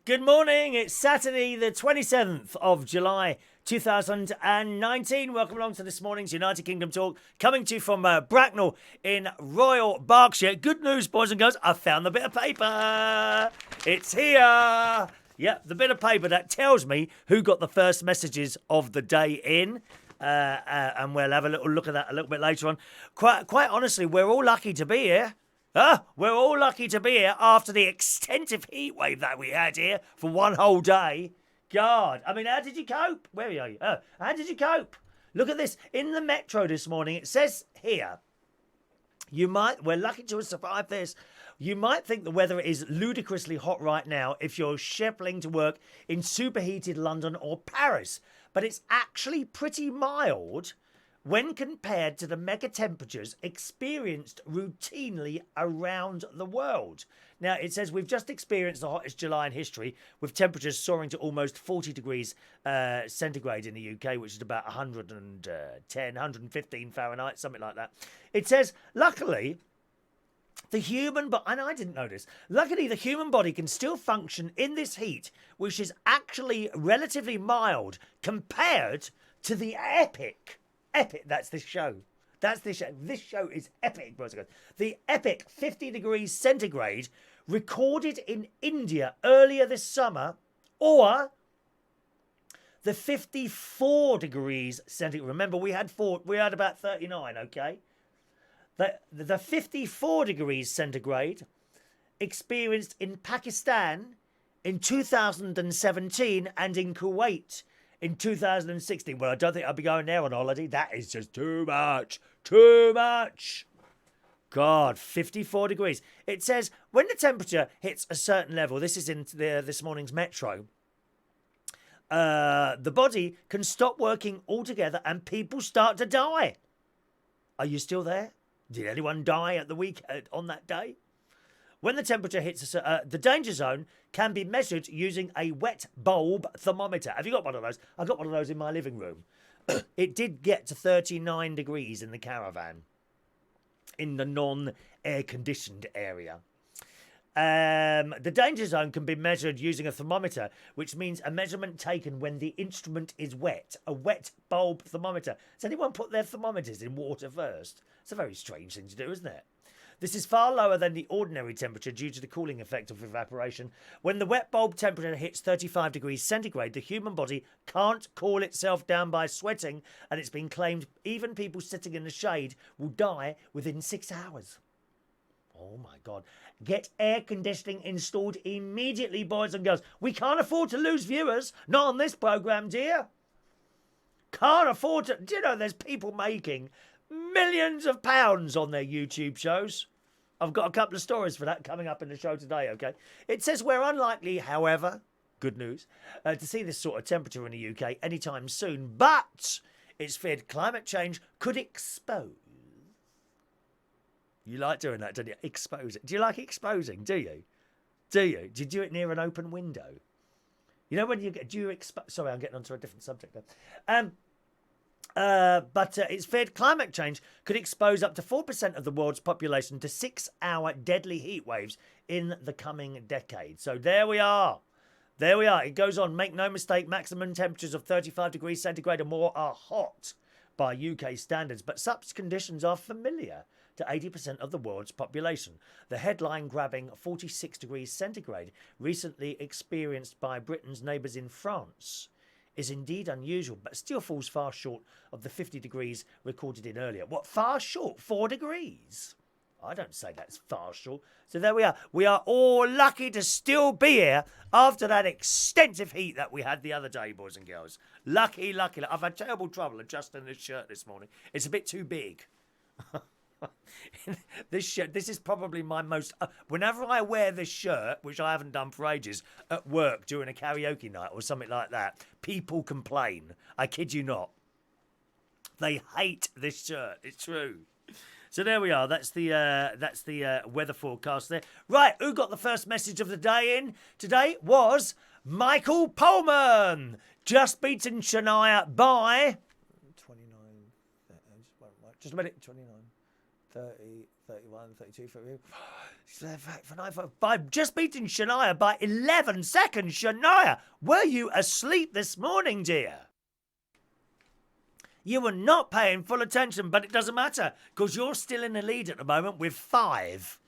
Good morning. It's Saturday, the 27th of July, 2019. Welcome along to this morning's United Kingdom Talk, coming to you from Bracknell in Royal Berkshire. Good news, boys and girls. I found the bit of paper. It's here. Yep, the bit of paper that tells me who got the first messages of the day in. And we'll have a little look at that a little bit later on. Quite honestly, we're all lucky to be here. We're all lucky to be here after the extensive heat wave that we had here for one whole day. God, I mean, how did you cope? Where are you? How did you cope? Look at this. In the metro this morning, it says here, we're lucky to have survived this. You might think the weather is ludicrously hot right now if you're scheduling to work in superheated London or Paris. But it's actually pretty mild when compared to the mega temperatures experienced routinely around the world. Now, it says we've just experienced the hottest July in history, with temperatures soaring to almost 40 degrees centigrade in the UK, which is about 110, 115 Fahrenheit, something like that. It says, luckily, and I didn't know this, luckily the human body can still function in this heat, which is actually relatively mild compared to the epic, that's this show. This show is epic, boys and girls. The epic 50 degrees centigrade recorded in India earlier this summer, or the 54 degrees centigrade. Remember, we had about 39, okay? The 54 degrees centigrade experienced in Pakistan in 2017 and in Kuwait in 2016. Well, I don't think I'll be going there on holiday. That is just too much. Too much. God, 54 degrees. It says when the temperature hits a certain level, this is in this morning's Metro, the body can stop working altogether and people start to die. Are you still there? Did anyone die at the weekend on that day? When the temperature hits the danger zone can be measured using a wet bulb thermometer. Have you got one of those? I've got one of those in my living room. It did get to 39 degrees in the caravan, in the non-air conditioned area. The danger zone can be measured using a thermometer, which means a measurement taken when the instrument is wet. A wet bulb thermometer. Does anyone put their thermometers in water first? It's a very strange thing to do, isn't it? This is far lower than the ordinary temperature due to the cooling effect of evaporation. When the wet bulb temperature hits 35 degrees centigrade, the human body can't cool itself down by sweating, and it's been claimed even people sitting in the shade will die within 6 hours. Oh my God. Get air conditioning installed immediately, boys and girls. We can't afford to lose viewers. Not on this programme, dear. Can't afford to. Do you know there's people making millions of pounds on their YouTube shows? I've got a couple of stories for that coming up in the show today, okay? It says we're unlikely, however, good news, to see this sort of temperature in the UK anytime soon, but it's feared climate change could expose. You like doing that, don't you? Expose it. Do you like exposing? Do you? Do you? Do you do it near an open window? You know when you get... Sorry, I'm getting onto a different subject there. But it's feared climate change could expose up to 4% of the world's population to 6-hour deadly heat waves in the coming decade. So there we are. There we are. It goes on. Make no mistake, maximum temperatures of 35 degrees centigrade or more are hot by UK standards, but such conditions are familiar to 80% of the world's population. The headline-grabbing 46 degrees centigrade recently experienced by Britain's neighbours in France is indeed unusual, but still falls far short of the 50 degrees recorded in earlier. What, far short? 4 degrees? I don't say that's far short. So there we are. We are all lucky to still be here after that extensive heat that we had the other day, boys and girls. Lucky. I've had terrible trouble adjusting this shirt this morning. It's a bit too big. This shirt, this is probably my most... whenever I wear this shirt, which I haven't done for ages, at work during a karaoke night or something like that, people complain. I kid you not. They hate this shirt. It's true. So there we are. That's the weather forecast there. Right, who got the first message of the day in? Today was Michael Pullman. Just beaten Shania by 29. Just a minute. 29, 30, 31, 32, 33, by just beating Shania by 11 seconds. Shania, were you asleep this morning, dear? You were not paying full attention, but it doesn't matter because you're still in the lead at the moment with 5.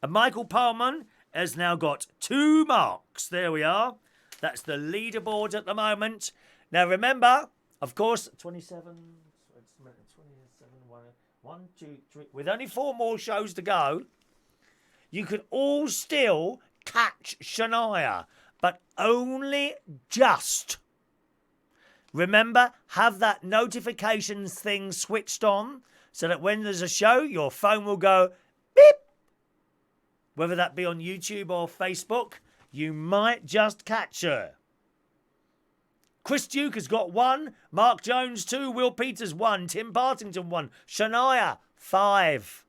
And Michael Pullman has now got 2 marks. There we are. That's the leaderboard at the moment. Now remember, of course, 27, 1, 2, 3. With only 4 more shows to go, you can all still catch Shania, but only just. Remember, have that notifications thing switched on so that when there's a show, your phone will go beep. Whether that be on YouTube or Facebook, you might just catch her. Chris Duke has got 1, Mark Jones 2, Will Peters 1, Tim Partington 1, Shania 5,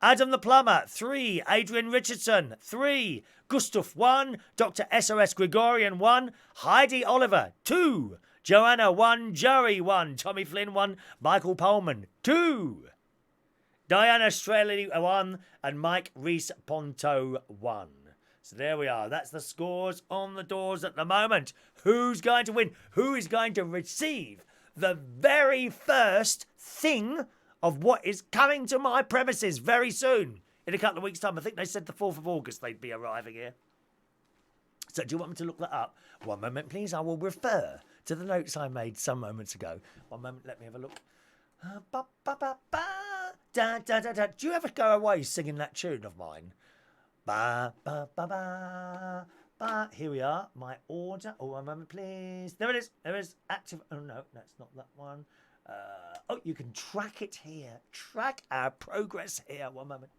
Adam the Plumber 3, Adrian Richardson 3, Gustav 1, Dr. SOS Gregorian 1, Heidi Oliver 2, Joanna 1, Jerry 1, Tommy Flynn 1, Michael Pullman 2, Diana Strelly 1, and Mike Reese Ponto 1. So there we are. That's the scores on the doors at the moment. Who's going to win? Who is going to receive the very first thing of what is coming to my premises very soon? In a couple of weeks' time. I think they said the 4th of August they'd be arriving here. So do you want me to look that up? One moment, please. I will refer to the notes I made some moments ago. One moment. Let me have a look. Da, da, da, da. Do you ever go away singing that tune of mine? Ba, ba, ba, ba, ba. Here we are. My order. Oh, one moment, please. There it is. There it is. Active. Oh, no, that's not that one. Oh, you can track it here. Track our progress here. One moment.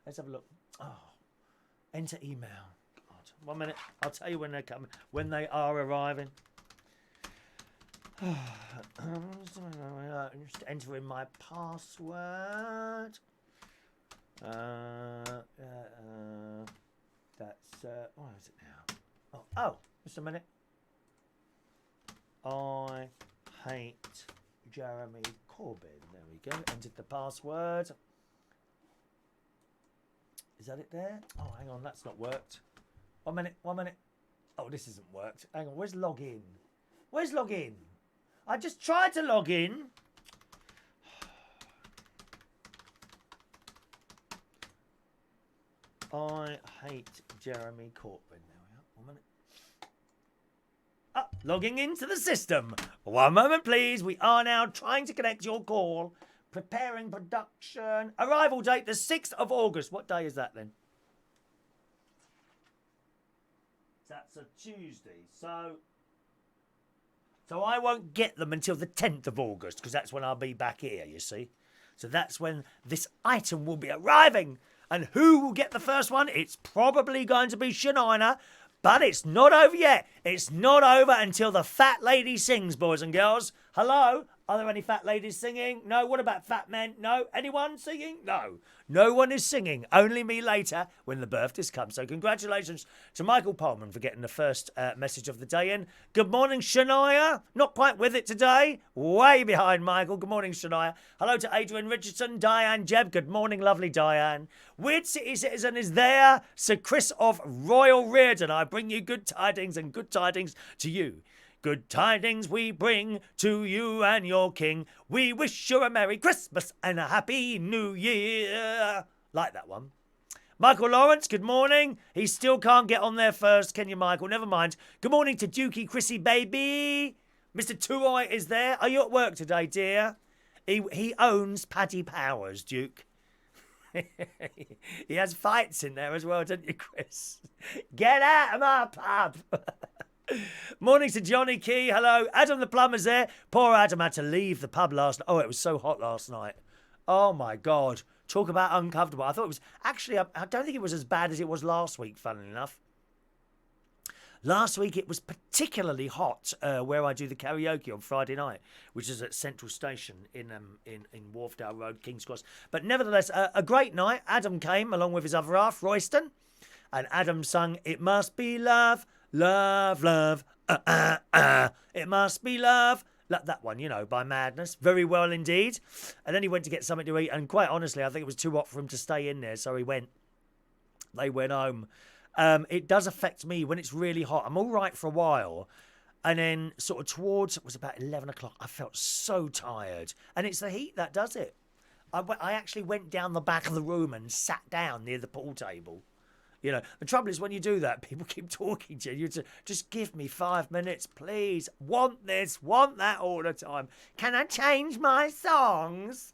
Let's have a look. Oh, enter email. God. 1 minute. I'll tell you when they're coming. When they are arriving. Just enter in my password. That's what is it now? Oh, just a minute. I hate Jeremy Corbyn. There we go. Entered the password. Is that it there? Oh, hang on, that's not worked. 1 minute, 1 minute. Oh, this hasn't worked. Hang on, where's login? Where's login? I just tried to log in. I hate Jeremy Corbyn. There we are. 1 minute. Logging into the system. 1 moment, please. We are now trying to connect your call. Preparing production. Arrival date, the 6th of August. What day is that then? That's a Tuesday. So I won't get them until the 10th of August because that's when I'll be back here, you see. So that's when this item will be arriving. And who will get the first one? It's probably going to be Shania, but it's not over yet. It's not over until the fat lady sings, boys and girls. Hello? Are there any fat ladies singing? No. What about fat men? No. Anyone singing? No. No one is singing. Only me later when the birthdays come. So congratulations to Michael Pullman for getting the first message of the day in. Good morning, Shania. Not quite with it today. Way behind Michael. Good morning, Shania. Hello to Adrian Richardson, Diane Jebb. Good morning, lovely Diane. Weird City Citizen is there. Sir Chris of Royal Reardon. I bring you good tidings and good tidings to you. Good tidings we bring to you and your king. We wish you a Merry Christmas and a Happy New Year. Like that one. Michael Lawrence, good morning. He still can't get on there first, can you, Michael? Never mind. Good morning to Dukey Chrissy, baby. Mr. Tuoi is there. Are you at work today, dear? He owns Paddy Powers, Duke. He has fights in there as well, doesn't you, Chris? Get out of my pub. Morning to Johnny Key. Hello. Adam the plumber's there. Poor Adam had to leave the pub last night. Oh, it was so hot last night. Oh, my God. Talk about uncomfortable. I thought it was... Actually, I don't think it was as bad as it was last week, funnily enough. Last week, it was particularly hot where I do the karaoke on Friday night, which is at Central Station in Wharfdale Road, King's Cross. But nevertheless, a great night. Adam came along with his other half, Royston. And Adam sung, It Must Be Love... Love, love, It must be love, That one, by Madness. Very well indeed. And then he went to get something to eat. And quite honestly, I think it was too hot for him to stay in there. So he went. They went home. It does affect me when it's really hot. I'm all right for a while. And then sort of towards, it was about 11 o'clock, I felt so tired. And it's the heat that does it. I actually went down the back of the room and sat down near the pool table. The trouble is when you do that, people keep talking to you. Just give me 5 minutes, please. Want this, want that all the time. Can I change my songs?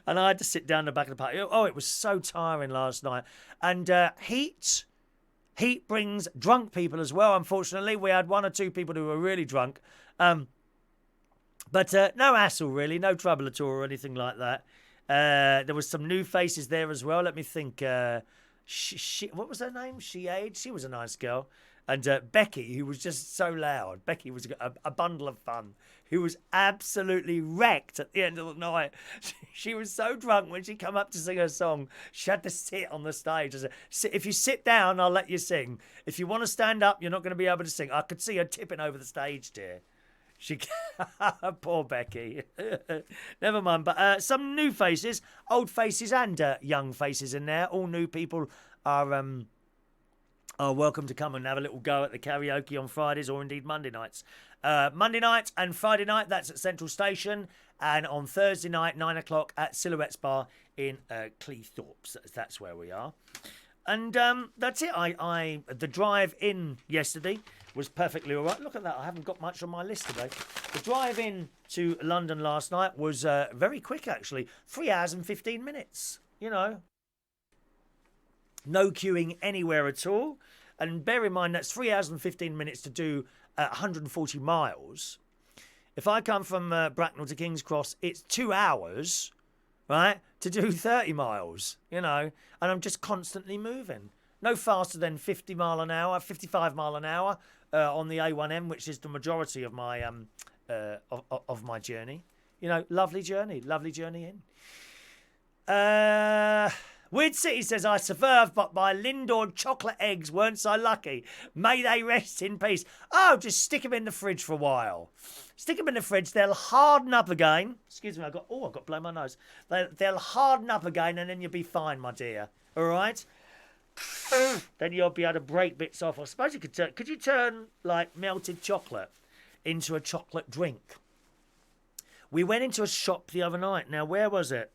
And I had to sit down the back of the party. Oh, it was so tiring last night. And heat brings drunk people as well, unfortunately. We had 1 or 2 people who were really drunk. But no hassle, really. No trouble at all or anything like that. There was some new faces there as well. Let me think. What was her name? She was a nice girl. And Becky, who was just so loud. Becky was a bundle of fun. Who was absolutely wrecked at the end of the night. She was so drunk when she came up to sing her song. She had to sit on the stage. If you sit down, I'll let you sing. If you want to stand up, you're not going to be able to sing. I could see her tipping over the stage, dear. Poor Becky. Never mind. But some new faces, old faces and young faces in there. All new people are welcome to come and have a little go at the karaoke on Fridays or indeed Monday nights. Monday night and Friday night, that's at Central Station. And on Thursday night, 9 o'clock at Silhouettes Bar in Cleethorpes. That's where we are. And that's it. The drive in yesterday was perfectly all right. Look at that. I haven't got much on my list today. The drive in to London last night was very quick, actually. 3 hours and 15 minutes. No queuing anywhere at all. And bear in mind, that's 3 hours and 15 minutes to do 140 miles. If I come from Bracknell to King's Cross, it's 2 hours, right, to do 30 miles, and I'm just constantly moving. No faster than 50 mile an hour, 55 mile an hour on the A1M, which is the majority of my of my journey. Lovely journey in. Weird City says, I survived, but my Lindor chocolate eggs weren't so lucky. May they rest in peace. Oh, just stick them in the fridge for a while. Stick them in the fridge. They'll harden up again. Excuse me, I've got to blow my nose. They'll harden up again and then you'll be fine, my dear. All right? Then you'll be able to break bits off. I suppose you could you turn, like, melted chocolate into a chocolate drink? We went into a shop the other night. Now, where was it?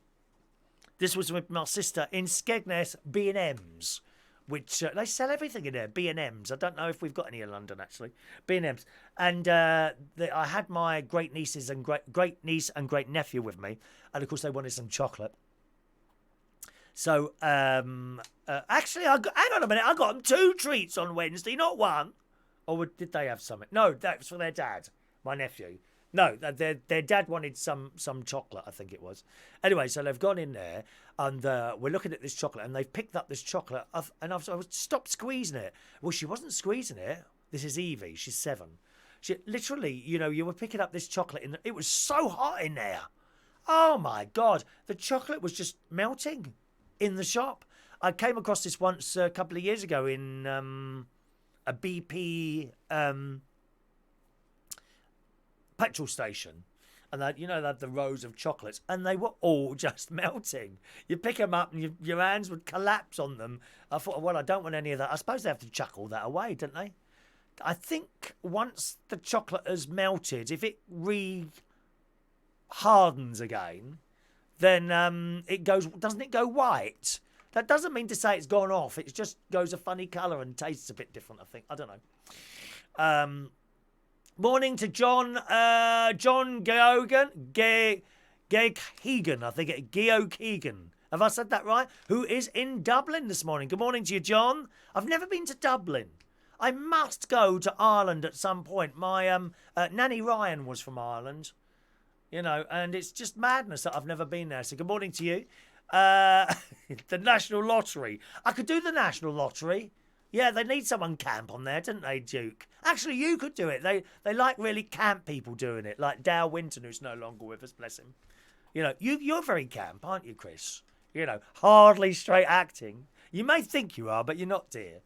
This was with my sister in Skegness, B&M's, which they sell everything in there. B&M's. I don't know if we've got any in London, actually. B&M's. And I had my great nieces and great niece and great nephew with me. And, of course, they wanted some chocolate. So, actually, hang on a minute. I got them 2 treats on Wednesday, not 1. Or did they have something? No, that was for their dad, my nephew. No, their dad wanted some chocolate, I think it was. Anyway, so they've gone in there, and we're looking at this chocolate, and they've picked up this chocolate, and I stopped squeezing it. Well, she wasn't squeezing it. This is Evie. She's 7. She literally, you were picking up this chocolate, it was so hot in there. Oh, my God. The chocolate was just melting in the shop. I came across this once a couple of years ago in a BP... petrol station, and they had the rows of chocolates, and they were all just melting. You pick them up and your hands would collapse on them. I thought, well, I don't want any of that. I suppose they have to chuck all that away, don't they? I think once the chocolate has melted, if it hardens again, then doesn't it go white? That doesn't mean to say it's gone off. It just goes a funny colour and tastes a bit different, I think. I don't know. Morning to John Geogan, Keegan, I think Geo Keegan. Have I said that right? Who is in Dublin this morning. Good morning to you, John. I've never been to Dublin. I must go to Ireland at some point. My Nanny Ryan was from Ireland, and it's just madness that I've never been there. So good morning to you. The National Lottery. I could do the National Lottery. Yeah, they need someone camp on there, don't they, Duke? Actually, you could do it. They like really camp people doing it, like Dow Winton, who's no longer with us, bless him. You're very camp, aren't you, Chris? Hardly straight acting. You may think you are, but you're not, dear.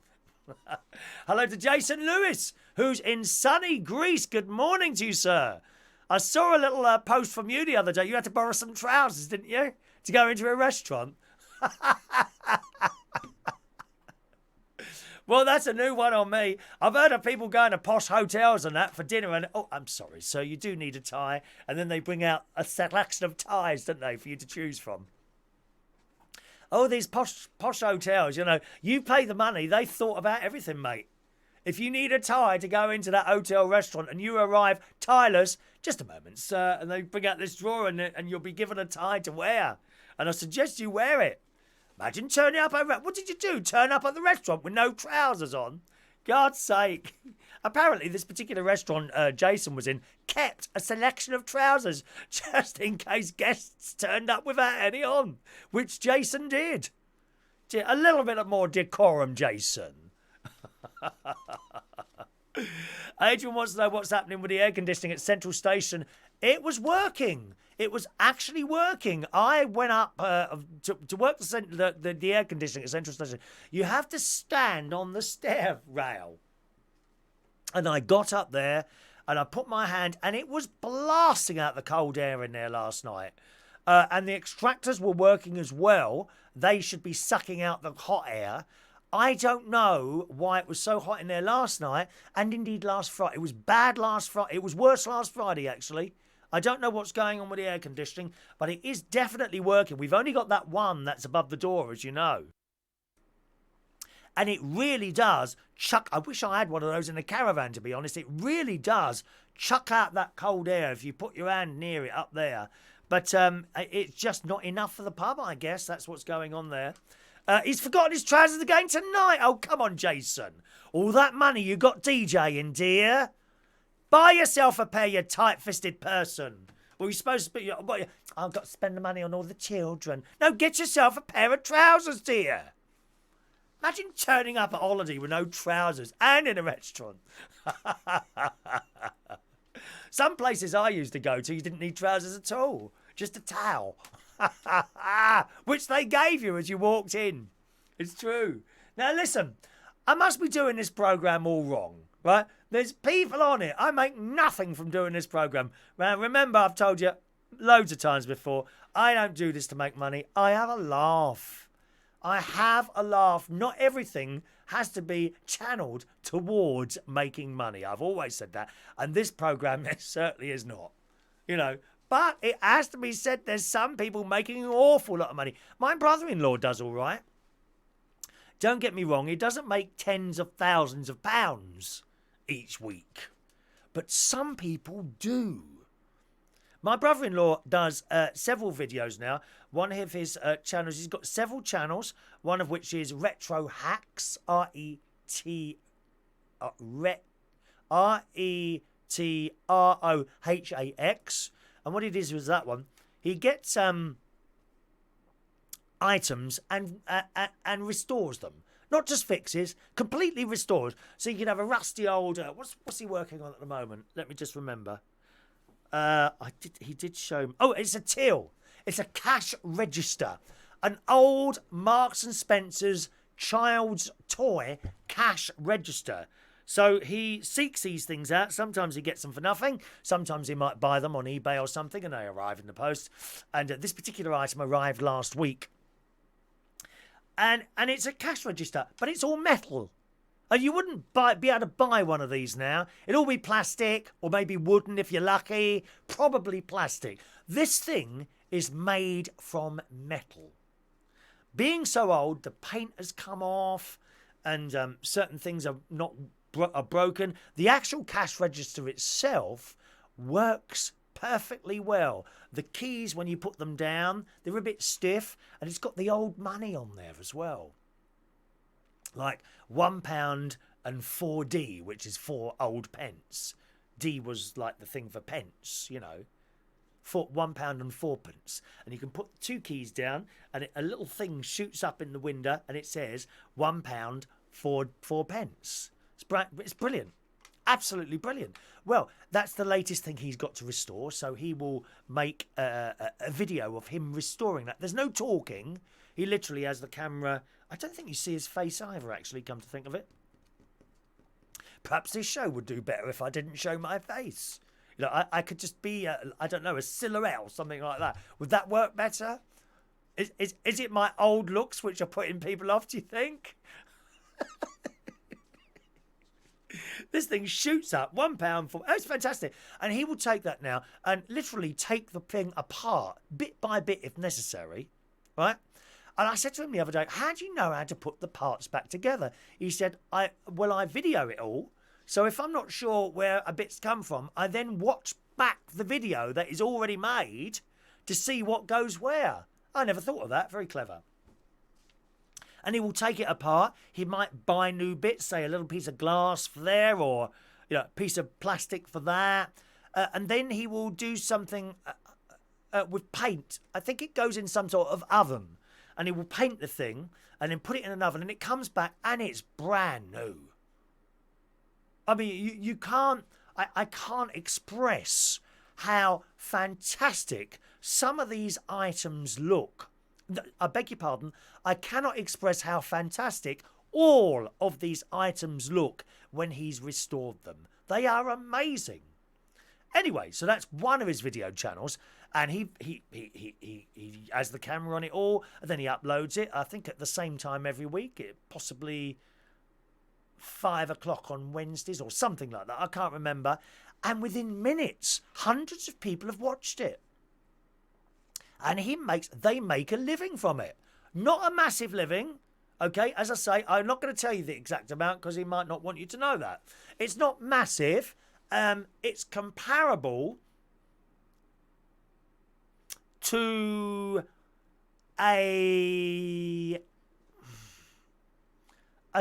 Hello to Jason Lewis, who's in sunny Greece. Good morning to you, sir. I saw a little post from you the other day. You had to borrow some trousers, didn't you? To go into a restaurant. Well, that's a new one on me. I've heard of people going to posh hotels and that for dinner and, oh, I'm sorry, sir, you do need a tie. And then they bring out a selection of ties, don't they, for you to choose from. Oh, these posh hotels, you know, you pay the money, they've thought about everything, mate. If you need a tie to go into that hotel restaurant and you arrive tieless, just a moment, sir, and they bring out this drawer and you'll be given a tie to wear. And I suggest you wear it. Imagine turning up at... What did you do? Turn up at the restaurant with no trousers on? God's sake. Apparently, this particular restaurant Jason was in kept a selection of trousers just in case guests turned up without any on, which Jason did. A little bit more decorum, Jason. Adrian wants to know what's happening with the air conditioning at Central Station. It was working. It was actually working. I went up to work the air conditioning at Central Station. You have to stand on the stair rail. And I got up there and I put my hand and it was blasting out the cold air in there last night. And the extractors were working as well. They should be sucking out the hot air. I don't know why it was so hot in there last night and indeed last Friday. It was bad last Friday. It was worse last Friday, actually. I don't know what's going on with the air conditioning, but it is definitely working. We've only got that one that's above the door, as you know. And it really does chuck... I wish I had one of those in a caravan, to be honest. It really does chuck out that cold air if you put your hand near it up there. But it's just not enough for the pub, I guess. That's what's going on there. He's forgotten his trousers again tonight. Oh, come on, Jason. All that money you got DJing, dear. Buy yourself a pair, you tight-fisted person. Well, you're supposed to be... I've got to spend the money on all the children. No, get yourself a pair of trousers, dear. Imagine turning up at holiday with no trousers and in a restaurant. Some places I used to go to, you didn't need trousers at all. Just a towel. Which they gave you as you walked in. It's true. Now, listen. I must be doing this programme all wrong, right? There's people on it. I make nothing from doing this programme. Now, remember, I've told you loads of times before, I don't do this to make money. I have a laugh. I have a laugh. Not everything has to be channeled towards making money. I've always said that. And this programme certainly is not. You know, but it has to be said there's some people making an awful lot of money. My brother-in-law does all right. Don't get me wrong, he doesn't make tens of thousands of pounds each week. But some people do. My brother-in-law does several videos now. One of his channels, he's got several channels, one of which is Retro Hacks, R-E-T-R-O-H-A-X. And what he does with that one, he gets items and restores them. Not just fixes, completely restores. So you can have a rusty old... what's he working on at the moment? Let me just remember. He did show me... Oh, it's a till. It's a cash register. An old Marks and Spencer's child's toy cash register. So he seeks these things out. Sometimes he gets them for nothing. Sometimes he might buy them on eBay or something and they arrive in the post. And this particular item arrived last week. And it's a cash register, but it's all metal. And you wouldn't be able to buy one of these now. It'll all be plastic or maybe wooden if you're lucky. Probably plastic. This thing is made from metal. Being so old, the paint has come off and certain things are broken. The actual cash register itself works perfectly well. The keys, when you put them down, they're a bit stiff, and it's got the old money on there as well. Like £1 and 4D, which is 4 old pence. D was like the thing for pence, you know. £1 and 4 pence. And you can put 2 keys down, and a little thing shoots up in the window, and it says £1, 4 pence. It's brilliant. Absolutely brilliant. Well, that's the latest thing he's got to restore. So he will make a video of him restoring that. There's no talking. He literally has the camera. I don't think you see his face either, actually, come to think of it. Perhaps this show would do better if I didn't show my face. You know, I could just be, I don't know, a silhouette or something like that. Would that work better? Is it my old looks which are putting people off, do you think? This thing shoots up £1 for... Oh, it's fantastic. And he will take that now and literally take the thing apart, bit by bit if necessary, right? And I said to him the other day, how do you know how to put the parts back together? He said, I video it all. So if I'm not sure where a bit's come from, I then watch back the video that is already made to see what goes where. I never thought of that. Very clever. And he will take it apart. He might buy new bits, say a little piece of glass for there, or a piece of plastic for that. And then he will do something with paint. I think it goes in some sort of oven. And he will paint the thing and then put it in an oven, and it comes back and it's brand new. I mean, you can't... I can't express how fantastic some of these items look. I beg your pardon, I cannot express how fantastic all of these items look when he's restored them. They are amazing. Anyway, so that's one of his video channels, and he has the camera on it all, and then he uploads it, I think at the same time every week, possibly 5 o'clock on Wednesdays or something like that, I can't remember. And within minutes, hundreds of people have watched it. And they make a living from it. Not a massive living, okay? As I say, I'm not going to tell you the exact amount because he might not want you to know that. It's not massive. It's comparable to a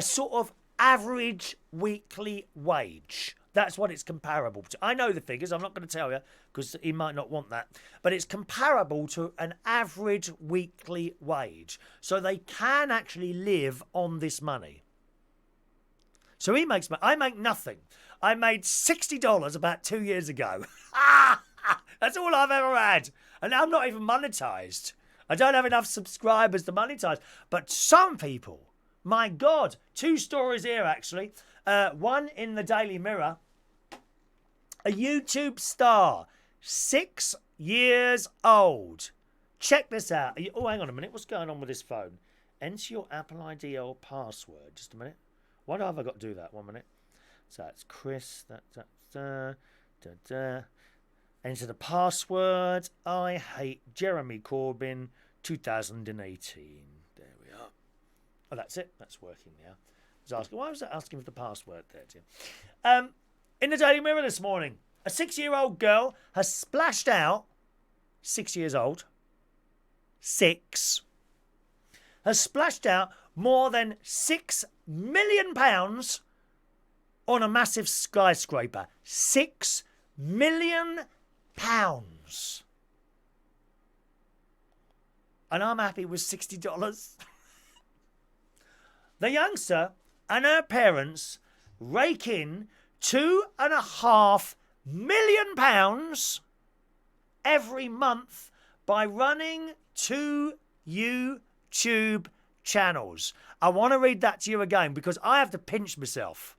sort of average weekly wage. That's what it's comparable to. I know the figures. I'm not going to tell you because he might not want that. But it's comparable to an average weekly wage. So they can actually live on this money. So he makes money. I make nothing. I made $60 about 2 years ago. That's all I've ever had. And I'm not even monetized. I don't have enough subscribers to monetize. But some people, my God, 2 stories here actually. One in the Daily Mirror. A YouTube star, 6 years old. Check this out. Oh, hang on a minute. What's going on with this phone? Enter your Apple ID or password. Just a minute. Why have I got to do that? 1 minute. So that's Chris. Enter the password. I hate Jeremy Corbyn 2018. There we are. Oh, that's it. That's working now. Why was I asking for the password there, Tim? In the Daily Mirror this morning, a 6-year-old girl has splashed out, 6 years old, 6, has splashed out more than £6 million on a massive skyscraper. £6 million. And I'm happy with $60. The youngster and her parents rake in £2.5 million every month by running 2 YouTube channels. I want to read that to you again because I have to pinch myself.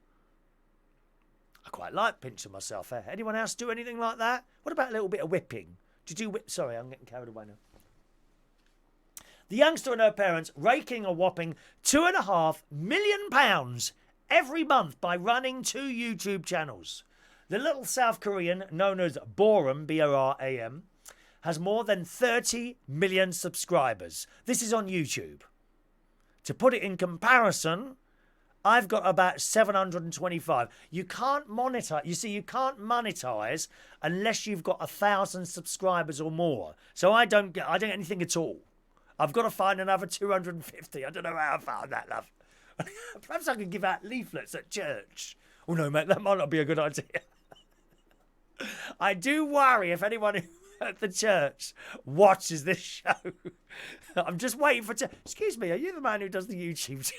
I quite like pinching myself. Anyone else do anything like that? What about a little bit of whipping? Do you do whip? Sorry, I'm getting carried away now. The youngster and her parents raking a whopping £2.5 million every month by running 2 YouTube channels. The little South Korean, known as Boram, B-O-R-A-M, has more than 30 million subscribers. This is on YouTube. To put it in comparison, I've got about 725. You can't monetize. You see, you can't monetize unless you've got 1,000 subscribers or more. So I don't get anything at all. I've got to find another 250. I don't know how I found that, love. Perhaps I could give out leaflets at church. Oh, no, mate, that might not be a good idea. I do worry if anyone at the church watches this show. I'm just waiting for... Excuse me, are you the man who does the YouTube?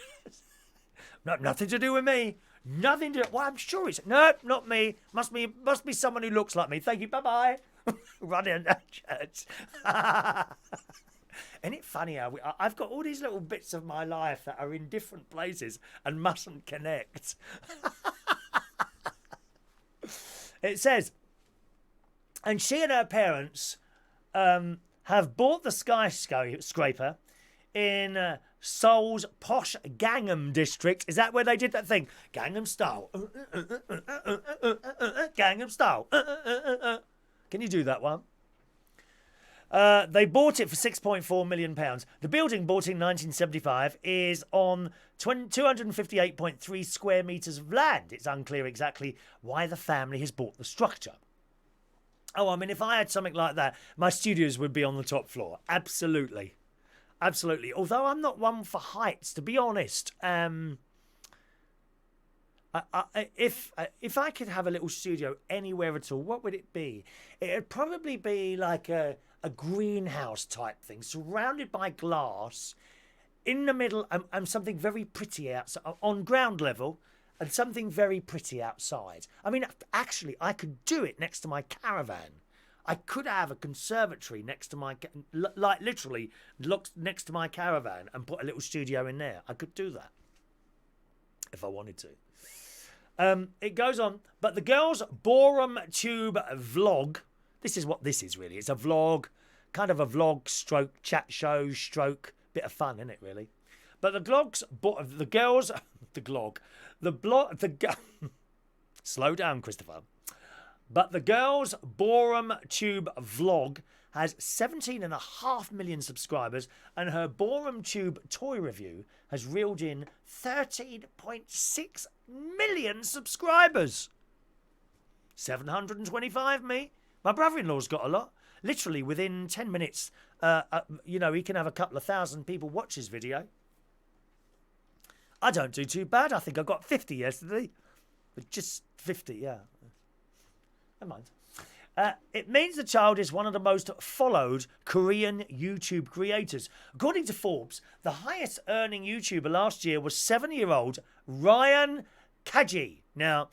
Nothing to do with me. Nothing to... Well, I'm sure it's... No, not me. Must be someone who looks like me. Thank you. Bye-bye. Running at church. Isn't it funny how I've got all these little bits of my life that are in different places and mustn't connect? It says, and she and her parents have bought the skyscraper in Seoul's posh Gangham district. Is that where they did that thing? Gangham Style. Gangham Style. Can you do that one? They bought it for £6.4 million. The building, bought in 1975, is on 258.3 square metres of land. It's unclear exactly why the family has bought the structure. Oh, I mean, if I had something like that, my studios would be on the top floor. Absolutely. Absolutely. Although I'm not one for heights, to be honest. If I could have a little studio anywhere at all, what would it be? It'd probably be like a greenhouse type thing, surrounded by glass, in the middle, and something very pretty outside, on ground level, and something very pretty outside. I mean, actually, I could do it next to my caravan. I could have a conservatory next to my, like literally next to my caravan, and put a little studio in there. I could do that if I wanted to. It goes on, but the girls' Borum Tube vlog. This is what this is really. It's a vlog, kind of a vlog stroke chat show stroke bit of fun, isn't it? Really. But the girls, slow down, Christopher. But the girls' Borum Tube vlog has 17.5 million subscribers, and her Borum Tube toy review has reeled in 13.6 million subscribers. 725 me. My brother-in-law's got a lot. Literally within 10 minutes, he can have a couple of thousand people watch his video. I don't do too bad. I think I got 50 yesterday. But just 50, yeah. Never mind. It means the child is one of the most followed Korean YouTube creators. According to Forbes, the highest earning YouTuber last year was 7-year-old Ryan Kaji. Now,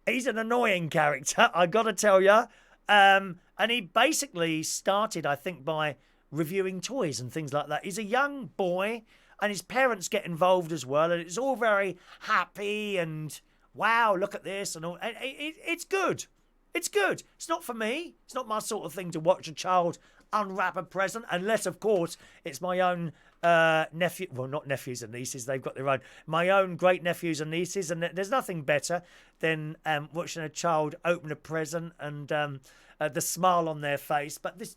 he's an annoying character, I gotta tell you. And he basically started, I think, by reviewing toys and things like that. He's a young boy, and his parents get involved as well, and it's all very happy and wow, look at this and all. It's good. It's good. It's not for me. It's not my sort of thing to watch a child unwrap a present, unless, of course, it's my own nephew. Well, not nephews and nieces. They've got their own. My own great nephews and nieces, and there's nothing better than watching a child open a present and the smile on their face. But this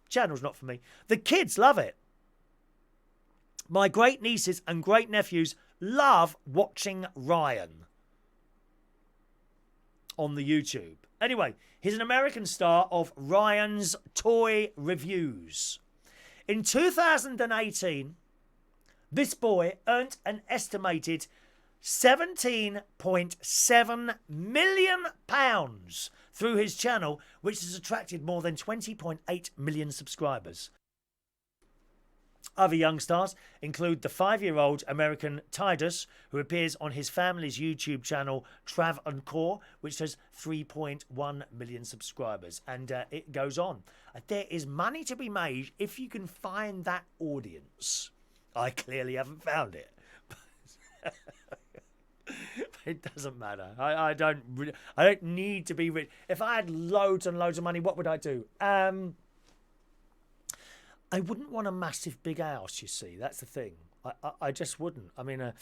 channel's not for me. The kids love it. My great nieces and great nephews love watching Ryan on the YouTube. Anyway, he's an American star of Ryan's Toy Reviews. In 2018, this boy earned an estimated £17.7 million through his channel, which has attracted more than 20.8 million subscribers. Other young stars include the 5-year-old American Tidus, who appears on his family's YouTube channel Trav and Core, which has 3.1 million subscribers. And it goes on. There is money to be made if you can find that audience. I clearly haven't found it. It doesn't matter. I don't need to be rich. If I had loads and loads of money, what would I do? I wouldn't want a massive big house, you see. That's the thing. I just wouldn't. I mean,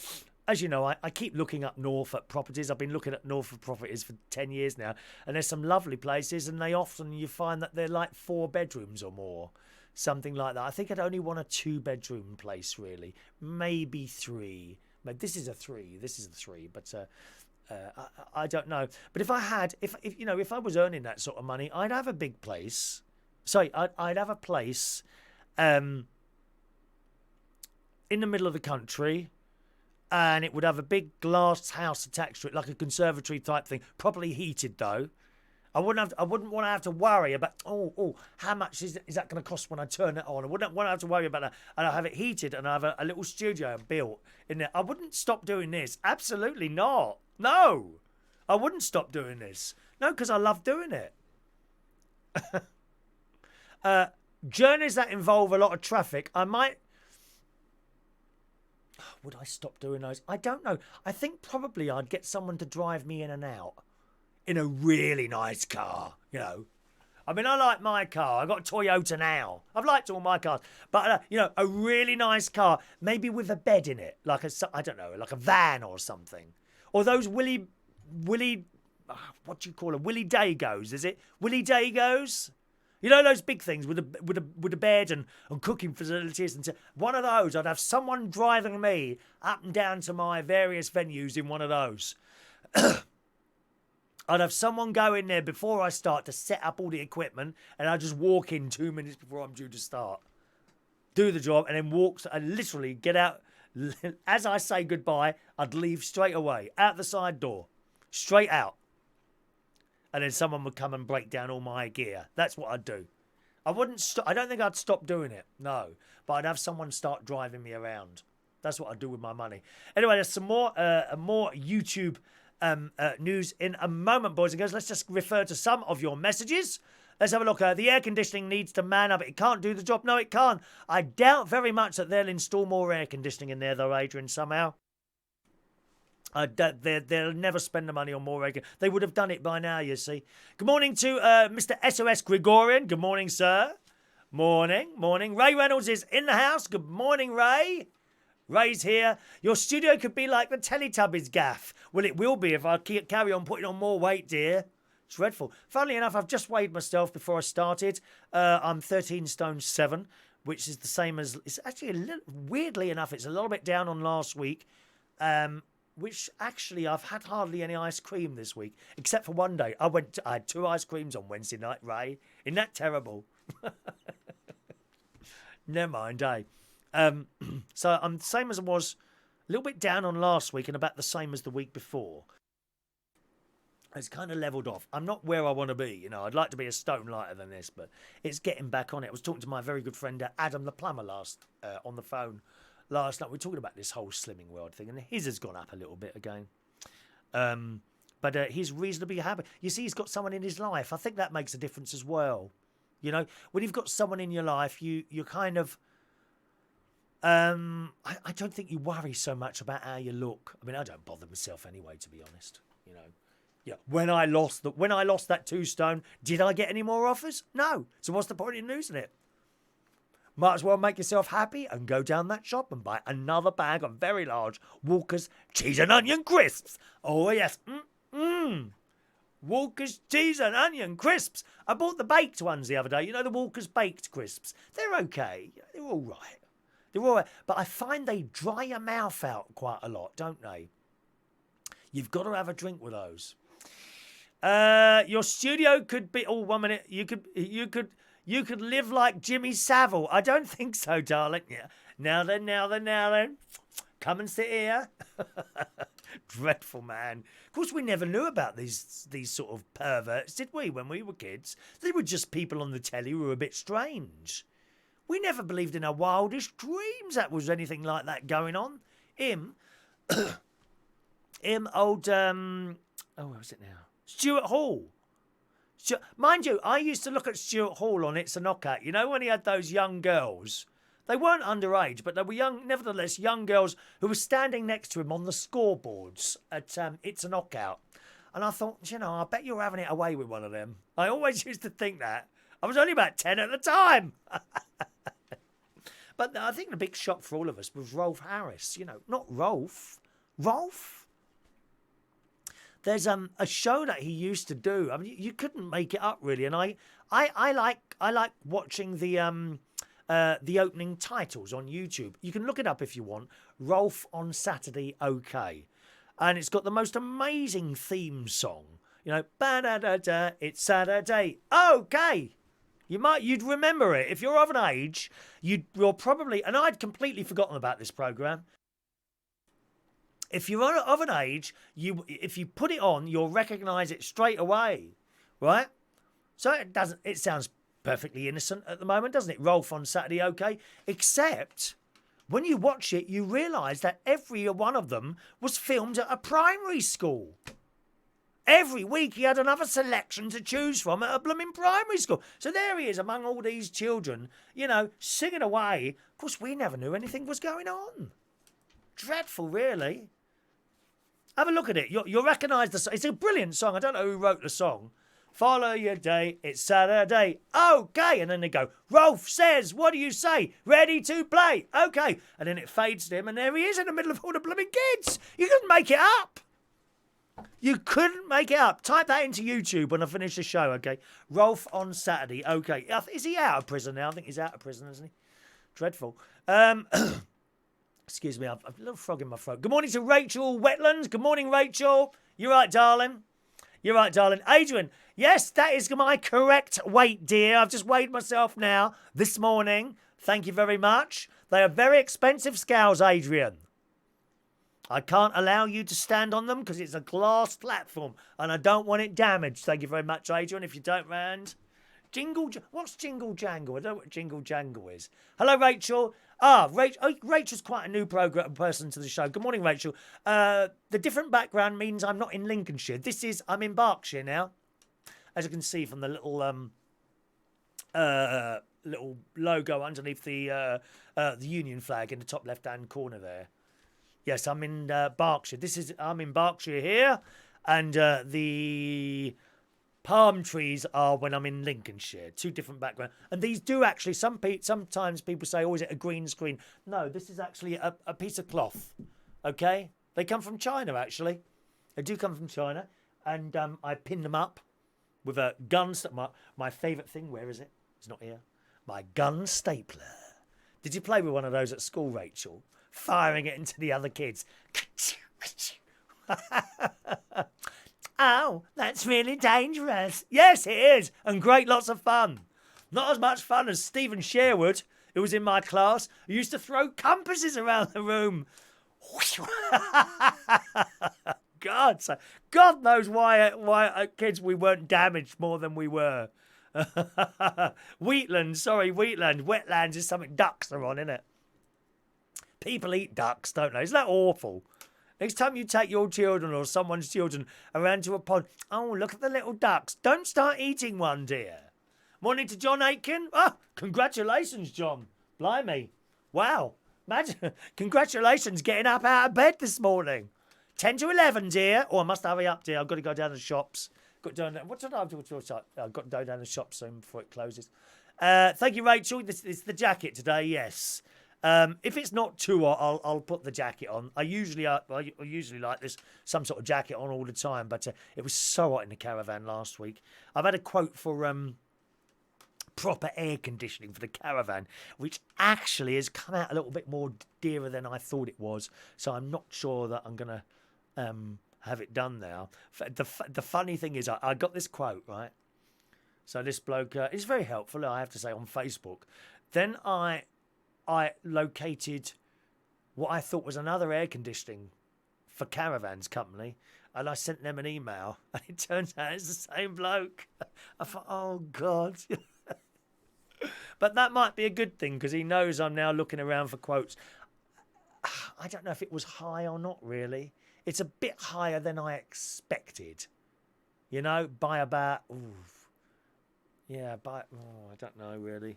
as you know, I keep looking up north at properties. I've been looking at north at properties for 10 years now. And there's some lovely places, and you find that they're like 4 bedrooms or more. Something like that. I think I'd only want a 2-bedroom place, really. Maybe 3. Maybe this is a 3. But I don't know. But if I was earning that sort of money, I'd have a big place. Sorry, I'd have a place in the middle of the country, and it would have a big glass house attached to it, like a conservatory type thing, properly heated though. I wouldn't want to have to worry about how much is that going to cost when I turn it on. I wouldn't want to have to worry about that. And I have it heated, and I have a little studio built in there. I wouldn't stop doing this. Absolutely not. No, I wouldn't stop doing this. No, because I love doing it. Journeys that involve a lot of traffic, I might. Would I stop doing those? I don't know. I think probably I'd get someone to drive me in and out. in a really nice car, you know. I mean, I like my car. I got a Toyota now. I've liked all my cars. But, you know, a really nice car, maybe with a bed in it. Like I don't know, like a van or something. Or those what do you call them? Willy Dagos, is it? Willy Dagos? You know those big things with a bed and cooking facilities and one of those. I'd have someone driving me up and down to my various venues in one of those. I'd have someone go in there before I start to set up all the equipment, and I'd just walk in 2 minutes before I'm due to start, do the job, and then walk and literally get out. As I say goodbye, I'd leave straight away out the side door, straight out. And then someone would come and break down all my gear. That's what I'd do. I wouldn't stop. I don't think I'd stop doing it. No. But I'd have someone start driving me around. That's what I'd do with my money. Anyway, there's some more YouTube news in a moment, boys and girls. Let's just refer to some of your messages. Let's have a look. The air conditioning needs to man up. It can't do the job. No, it can't. I doubt very much that they'll install more air conditioning in there, though, Adrian, somehow. They'll never spend the money on more air. They would have done it by now, you see. Good morning to Mr. SOS Gregorian. Good morning, sir. Morning. Ray Reynolds is in the house. Good morning, Ray. Ray's here. Your studio could be like the Teletubbies gaff. Well, it will be if I carry on putting on more weight, dear. Dreadful. Funnily enough, I've just weighed myself before I started. I'm 13 stone 7, which is the same as... It's actually, weirdly enough, it's a little bit down on last week. Which actually I've had hardly any ice cream this week, except for one day. I had 2 ice creams on Wednesday night, Ray. Isn't that terrible? Never mind, eh? So I'm the same as I was, a little bit down on last week and about the same as the week before. It's kind of levelled off. I'm not where I want to be, you know. I'd like to be a stone lighter than this, but it's getting back on it. I was talking to my very good friend Adam the plumber on the phone last night. We were talking about this whole slimming world thing, and his has gone up a little bit again. But he's reasonably happy. You see, he's got someone in his life. I think that makes a difference as well. You know, when you've got someone in your life, you're kind of... I don't think you worry so much about how you look. I mean, I don't bother myself anyway, to be honest. You know, yeah. When I lost that 2 stone, did I get any more offers? No. So what's the point in losing it? Might as well make yourself happy and go down that shop and buy another bag of very large Walker's cheese and onion crisps. Oh yes, Walker's cheese and onion crisps. I bought the baked ones the other day. You know, the Walker's baked crisps. They're okay. They're all right. They're all right. But I find they dry your mouth out quite a lot, don't they? You've got to have a drink with those. Your studio could be... Oh, 1 minute. You could live like Jimmy Savile. I don't think so, darling. Yeah. Now then. Come and sit here. Dreadful, man. Of course, we never knew about these sort of perverts, did we, when we were kids? They were just people on the telly who were a bit strange. We never believed in our wildest dreams that was anything like that going on. Old, where was it now? Stuart Hall. Mind you, I used to look at Stuart Hall on It's a Knockout. You know, when he had those young girls. They weren't underage, but they were young, nevertheless, young girls who were standing next to him on the scoreboards at It's a Knockout. And I thought, you know, I bet you're having it away with one of them. I always used to think that. I was only about 10 at the time. But I think the big shock for all of us was Rolf Harris. You know, not Rolf. Rolf? There's a show that he used to do. I mean, you couldn't make it up really. And I like watching the opening titles on YouTube. You can look it up if you want. Rolf On Saturday OK. And it's got the most amazing theme song. You know, ba-da-da-da, it's Saturday OK. You'd remember it. If you're of an age, you're probably... And I'd completely forgotten about this programme. If you're of an age, if you put it on, you'll recognise it straight away. Right? So it sounds perfectly innocent at the moment, doesn't it? Rolf On Saturday OK. Except when you watch it, you realise that every one of them was filmed at a primary school. Every week he had another selection to choose from at a blooming primary school. So there he is among all these children, you know, singing away. Of course, we never knew anything was going on. Dreadful, really. Have a look at it. You'll recognise the song. It's a brilliant song. I don't know who wrote the song. Follow your day, it's Saturday, okay. And then they go, Rolf says, what do you say? Ready to play, okay. And then it fades to him, and there he is in the middle of all the blooming kids. You couldn't make it up. You couldn't make it up. Type that into YouTube when I finish the show, okay? Rolf On Saturday OK. Is he out of prison now? I think he's out of prison, isn't he? Dreadful. Excuse me, I've a little frog in my throat. Good morning to Rachel Wetlands. Good morning, Rachel. You right, darling? You're right, darling. Adrian, yes, that is my correct weight, dear. I've just weighed myself now this morning. Thank you very much. They are very expensive scales, Adrian. I can't allow you to stand on them because it's a glass platform and I don't want it damaged. Thank you very much, Adrian. If you don't mind. What's Jingle Jangle? I don't know what Jingle Jangle is. Hello, Rachel. Rachel's quite a new person to the show. Good morning, Rachel. The different background means I'm not in Lincolnshire. I'm in Berkshire now. As you can see from the little logo underneath the Union flag in the top left-hand corner there. Yes, I'm in Berkshire. I'm in Berkshire here, and the palm trees are when I'm in Lincolnshire. Two different backgrounds. And these do actually, sometimes people say, oh, is it a green screen? No, this is actually a piece of cloth, okay? They come from China, actually. They do come from China. And I pin them up with a gun. My favourite thing, where is it? It's not here. My gun stapler. Did you play with one of those at school, Rachel? Firing it into the other kids. Oh, that's really dangerous. Yes, it is. And great, lots of fun. Not as much fun as Stephen Sherwood, who was in my class, who used to throw compasses around the room. God knows why kids we weren't damaged more than we were. Wetlands is something ducks are on, isn't it? People eat ducks, don't they? Isn't that awful? Next time you take your children or someone's children around to a pond, oh, look at the little ducks. Don't start eating one, dear. Morning to John Aitken. Oh, congratulations, John. Blimey. Wow. Imagine. Congratulations getting up out of bed this morning. 10 to 11, dear. Oh, I must hurry up, dear. I've got to go down to the shops. What did I do? I've got to go down the shop soon before it closes. Thank you, Rachel. It's the jacket today, yes. If it's not too hot, I'll put the jacket on. I usually like this, some sort of jacket on all the time, but it was so hot in the caravan last week. I've had a quote for proper air conditioning for the caravan, which actually has come out a little bit more dearer than I thought it was. So I'm not sure that I'm going to have it done now. The funny thing is I got this quote, right? So this bloke is very helpful, I have to say, on Facebook. Then I located what I thought was another air conditioning for caravans company, and I sent them an email, and it turns out it's the same bloke. I thought, oh, God. But that might be a good thing, because he knows I'm now looking around for quotes. I don't know if it was high or not, really. It's a bit higher than I expected. You know, by about... I don't know, really.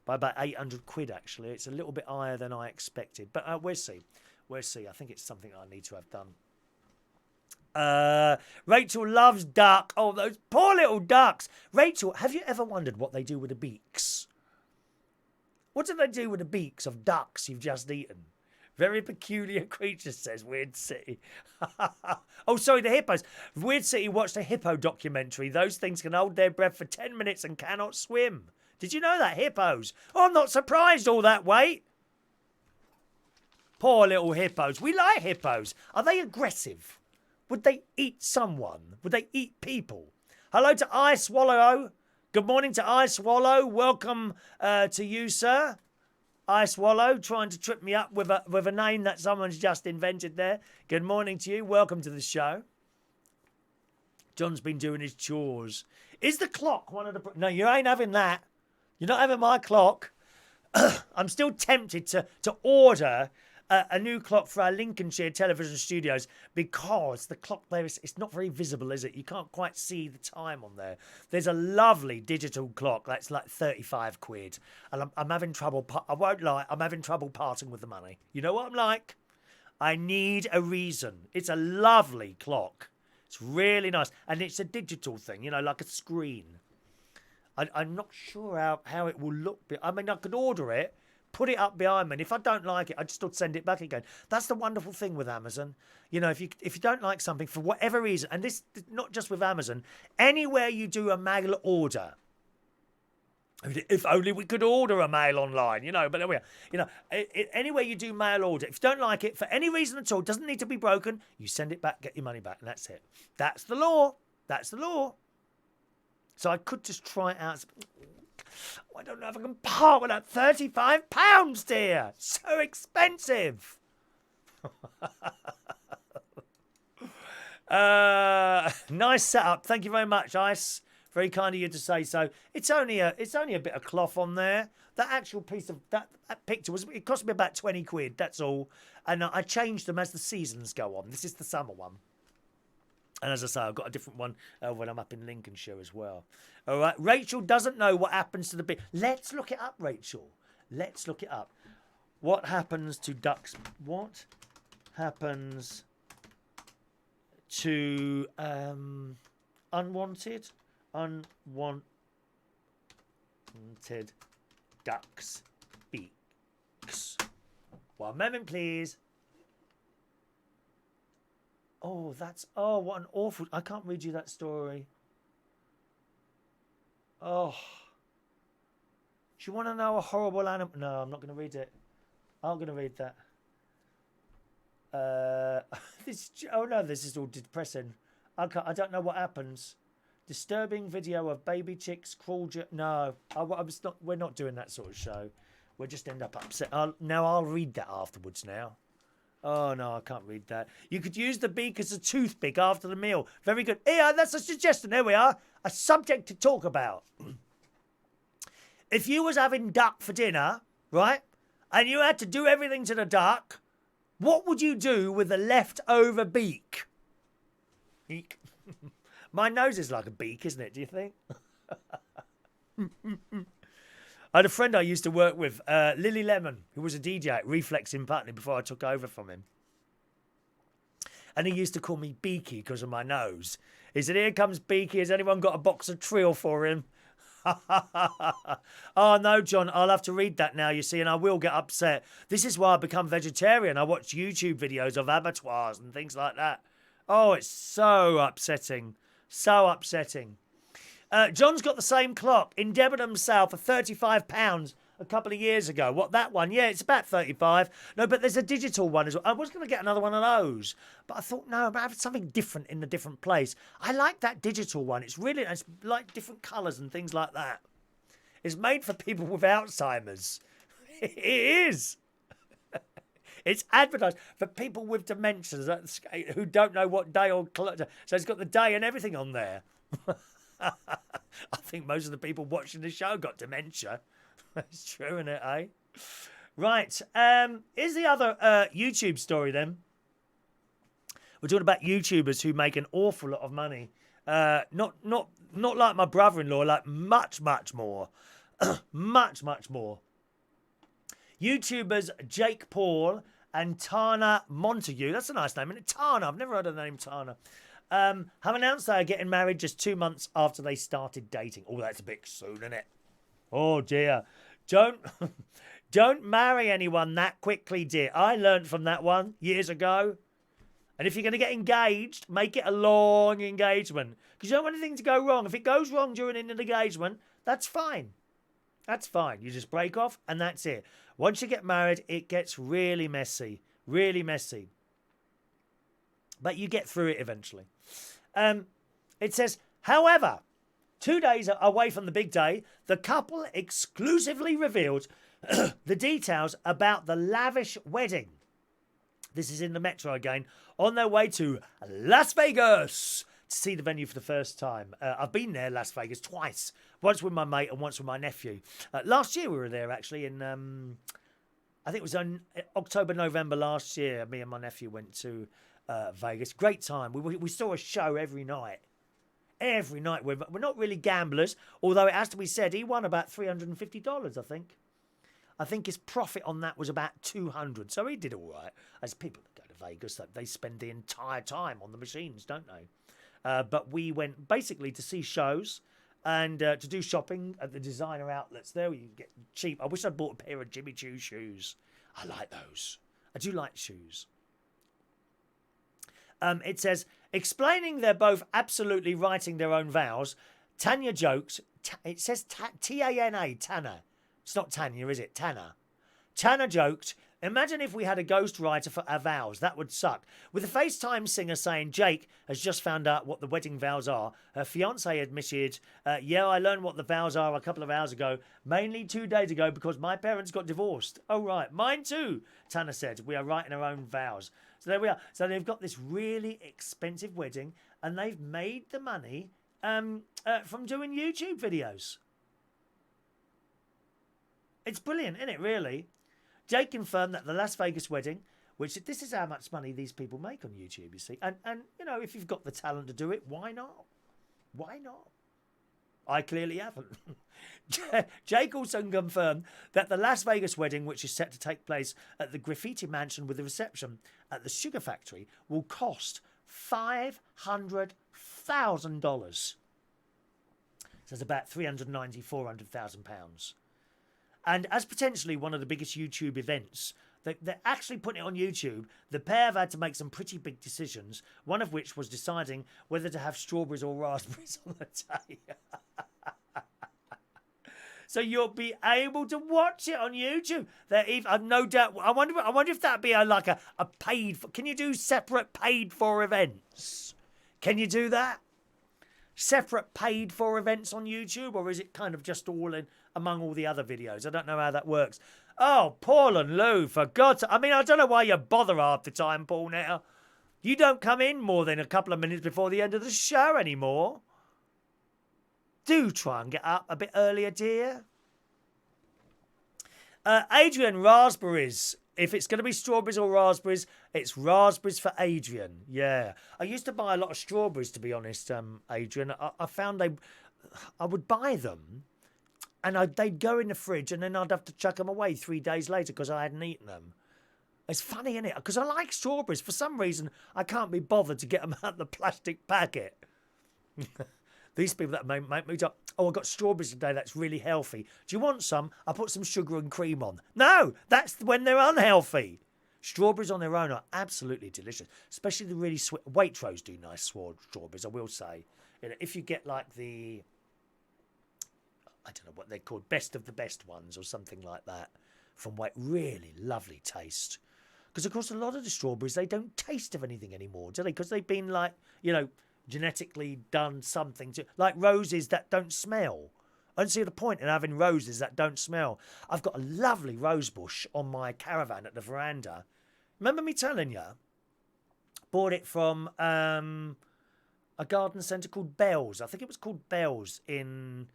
By about 800 quid, actually. It's a little bit higher than I expected. But we'll see. We'll see. I think it's something I need to have done. Rachel loves duck. Oh, those poor little ducks. Rachel, have you ever wondered what they do with the beaks? What do they do with the beaks of ducks you've just eaten? Very peculiar creatures, says Weird City. Oh, sorry, the hippos. Weird City watched a hippo documentary. Those things can hold their breath for 10 minutes and cannot swim. Did you know that? Hippos. Oh, I'm not surprised all that weight. Poor little hippos. We like hippos. Are they aggressive? Would they eat someone? Would they eat people? Hello to I Swallow. Good morning to I Swallow. Welcome to you, sir. I Swallow, trying to trip me up with a name that someone's just invented there. Good morning to you. Welcome to the show. John's been doing his chores. Is the clock one of the... No, you ain't having that. You're not having my clock. I'm still tempted to order a new clock for our Lincolnshire television studios, because the clock there it's not very visible, is it? You can't quite see the time on there. There's a lovely digital clock that's like 35 quid. And I'm having trouble, I won't lie, I'm having trouble parting with the money. You know what I'm like? I need a reason. It's a lovely clock. It's really nice. And it's a digital thing, you know, like a screen. I'm not sure how it will look. I mean, I could order it, put it up behind me, and if I don't like it, I just send it back again. That's the wonderful thing with Amazon. You know, if you don't like something for whatever reason, and this not just with Amazon, anywhere you do a mail order. If only we could order a mail online, you know, but there we are. You know, anywhere you do mail order, if you don't like it for any reason at all, doesn't need to be broken, you send it back, get your money back, and that's it. That's the law. That's the law. So I could just try it out. I don't know if I can part with that £35, dear. So expensive. Nice setup. Thank you very much, Ice. Very kind of you to say so. It's only a bit of cloth on there. That actual piece of that picture it cost me about 20 quid. That's all. And I changed them as the seasons go on. This is the summer one. And as I say, I've got a different one when I'm up in Lincolnshire as well. All right. Rachel doesn't know what happens to the beak. Let's look it up, Rachel. Let's look it up. What happens to ducks? What happens to unwanted ducks' beaks? 1 moment, please. Oh, what an awful... I can't read you that story. Oh. Do you want to know a horrible animal? No, I'm not going to read it. I'm going to read that. This is all depressing. I don't know what happens. Disturbing video of baby chicks cruel... No, we're not doing that sort of show. We'll just end up upset. I'll read that afterwards now. Oh, no, I can't read that. You could use the beak as a toothpick after the meal. Very good. Yeah, that's a suggestion. There we are. A subject to talk about. If you was having duck for dinner, right, and you had to do everything to the duck, what would you do with the leftover beak? Beak. My nose is like a beak, isn't it? Do you think? I had a friend I used to work with, Lily Lemon, who was a DJ at Reflex in Putney before I took over from him. And he used to call me Beaky because of my nose. He said, here comes Beaky. Has anyone got a box of Trill for him? Oh, no, John, I'll have to read that now, you see, and I will get upset. This is why I become vegetarian. I watch YouTube videos of abattoirs and things like that. Oh, it's so upsetting. So upsetting. John's got the same clock in Debenham South for £35 a couple of years ago. What, that one? Yeah, it's about 35. No, but there's a digital one as well. I was going to get another one of those, but I thought, no, I'm having something different in a different place. I like that digital one. It's like different colours and things like that. It's made for people with Alzheimer's. It is. It's advertised for people with dementia who don't know what day or clock. So it's got the day and everything on there. I think most of the people watching the show got dementia. That's true, isn't it, eh? Right. Here's the other YouTube story then. We're talking about YouTubers who make an awful lot of money. Not like my brother-in-law, like much, much more. much, much more. YouTubers Jake Paul and Tana Montague. That's a nice name, isn't it? Tana. I've never heard of the name Tana. Have announced they are getting married just 2 months after they started dating. Oh, that's a bit soon, isn't it? Oh, dear. Don't marry anyone that quickly, dear. I learned from that one years ago. And if you're going to get engaged, make it a long engagement. Because you don't want anything to go wrong. If it goes wrong during an engagement, that's fine. That's fine. You just break off and that's it. Once you get married, it gets really messy. Really messy. But you get through it eventually. It says, however, 2 days away from the big day, the couple exclusively revealed the details about the lavish wedding. This is in the Metro again, on their way to Las Vegas to see the venue for the first time. I've been there, Las Vegas, twice. Once with my mate and once with my nephew. Last year we were there, actually, in... I think it was on October, November last year. Me and my nephew went to Vegas. Great time. We saw a show every night. Every night. We're not really gamblers, although it has to be said, he won about $350, I think. I think his profit on that was about $200. So he did all right. As people that go to Vegas. They spend the entire time on the machines, don't they? But we went basically to see shows and to do shopping at the designer outlets there where you can get cheap. I wish I'd bought a pair of Jimmy Choo shoes. I like those. I do like shoes. It says, explaining they're both absolutely writing their own vows, Tanya joked, it says T-A-N-A, Tanner. It's not Tanya, is it? Tanner. Tanner joked, imagine if we had a ghostwriter for our vows. That would suck. With a FaceTime singer saying Jake has just found out what the wedding vows are, her fiancé admitted, yeah, I learned what the vows are a couple of hours ago, mainly 2 days ago because my parents got divorced. Oh, right. Mine too, Tanner said. We are writing our own vows. So there we are. So they've got this really expensive wedding and they've made the money from doing YouTube videos. It's brilliant, isn't it, really? Jake confirmed that the Las Vegas wedding, which this is how much money these people make on YouTube, you see. And you know, if you've got the talent to do it, why not? Why not? I clearly haven't. Jake also confirmed that the Las Vegas wedding, which is set to take place at the Graffiti Mansion with a reception at the Sugar Factory, will cost $500,000. So it's about £390,000-400,000. And as potentially one of the biggest YouTube events, they're actually putting it on YouTube. The pair have had to make some pretty big decisions, one of which was deciding whether to have strawberries or raspberries on the day. So you'll be able to watch it on YouTube. I've no doubt. I wonder if that'd be like a paid for. Can you do separate paid for events? Can you do that? Separate paid for events on YouTube, or is it kind of just all in among all the other videos? I don't know how that works. Oh, Paul and Lou, for God's sake. I mean, I don't know why you bother half the time, Paul, now. You don't come in more than a couple of minutes before the end of the show anymore. Do try and get up a bit earlier, dear. Adrian, raspberries. If it's going to be strawberries or raspberries, it's raspberries for Adrian. Yeah. I used to buy a lot of strawberries, to be honest, Adrian. I found I would buy them and they'd go in the fridge and then I'd have to chuck them away 3 days later because I hadn't eaten them. It's funny, isn't it? Because I like strawberries. For some reason, I can't be bothered to get them out of the plastic packet. These people that make me talk, oh, I got strawberries today, that's really healthy. Do you want some? I put some sugar and cream on. No, that's when they're unhealthy. Strawberries on their own are absolutely delicious, especially the really sweet. Waitrose do nice strawberries, I will say. You know, if you get like the, I don't know what they're called, best of the best ones or something like that from Wait, really lovely taste. Because, of course, a lot of the strawberries, they don't taste of anything anymore, do they? Because they've been like, you know, genetically done something to, like roses that don't smell. I don't see the point in having roses that don't smell. I've got a lovely rose bush on my caravan at the veranda. Remember me telling you? Bought it from a garden centre called Bell's. I think it was called Bell's in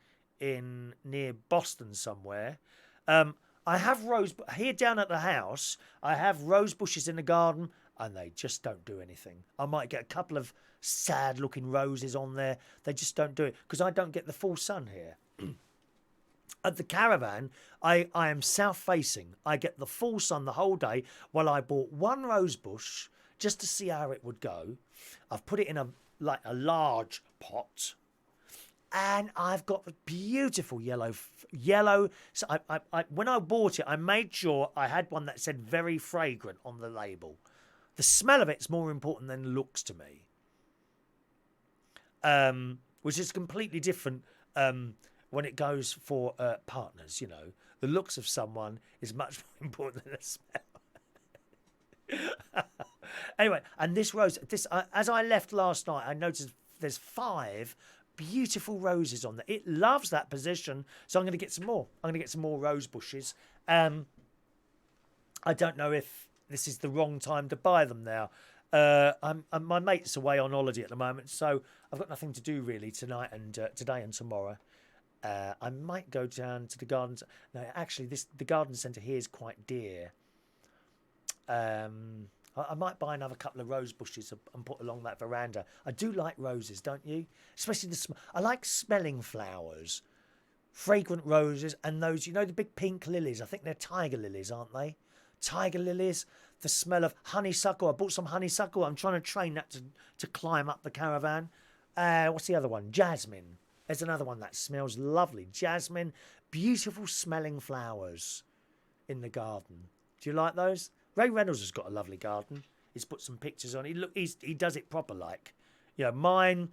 near Boston somewhere. I have here down at the house. I have rose bushes in the garden, and they just don't do anything. I might get a couple of sad-looking roses on there. They just don't do it because I don't get the full sun here. At the caravan, I am south-facing. I get the full sun the whole day. Well, I bought one rose bush just to see how it would go. I've put it in a large pot. And I've got a beautiful yellow. So when I bought it, I made sure I had one that said very fragrant on the label. The smell of it's more important than the looks to me. Which is completely different when it goes for partners, you know. The looks of someone is much more important than the smell. Anyway, and this rose, as I left last night, I noticed there's 5 beautiful roses on there. It loves that position, so I'm going to get some more. I'm going to get some more rose bushes. I don't know if this is the wrong time to buy them now. My mate's away on holiday at the moment, so I've got nothing to do really tonight and today and tomorrow. I might go down to the gardens. No, actually, the garden centre here is quite dear. I might buy another couple of rose bushes and put along that veranda. I do like roses, don't you? Especially I like smelling flowers, fragrant roses, and those, you know, the big pink lilies. I think they're tiger lilies, aren't they? Tiger lilies. the smell of honeysuckle. I bought some honeysuckle. I'm trying to train that to climb up the caravan. What's the other one? Jasmine. There's another one that smells lovely. Jasmine, beautiful smelling flowers in the garden. Do you like those? Ray Reynolds has got a lovely garden. He's put some pictures on. He does it proper like. You know, mine,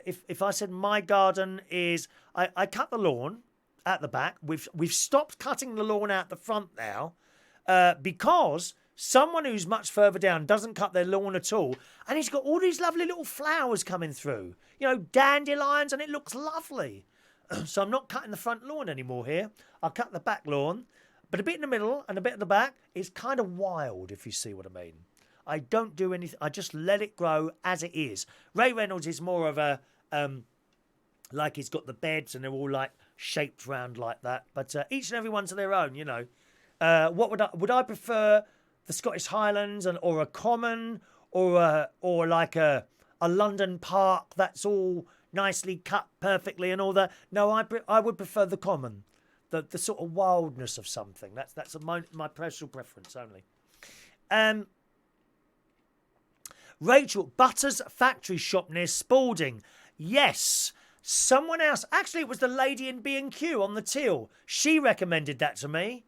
if I said my garden is, I cut the lawn at the back. We've stopped cutting the lawn out the front now because someone who's much further down doesn't cut their lawn at all. And he's got all these lovely little flowers coming through. You know, dandelions, and it looks lovely. So I'm not cutting the front lawn anymore here. I'll cut the back lawn. But a bit in the middle and a bit at the back is kind of wild, if you see what I mean. I don't do anything. I just let it grow as it is. Ray Reynolds is more of a, like he's got the beds and they're all like shaped round like that. But each and every one to their own, you know. What would I prefer? The Scottish Highlands or a common or like a London park that's all nicely cut perfectly and all that? No, I would prefer the common. The sort of wildness of something. That's my personal preference only. Rachel, Butter's factory shop near Spalding. Yes, someone else. Actually, it was the lady in B&Q on the till. She recommended that to me.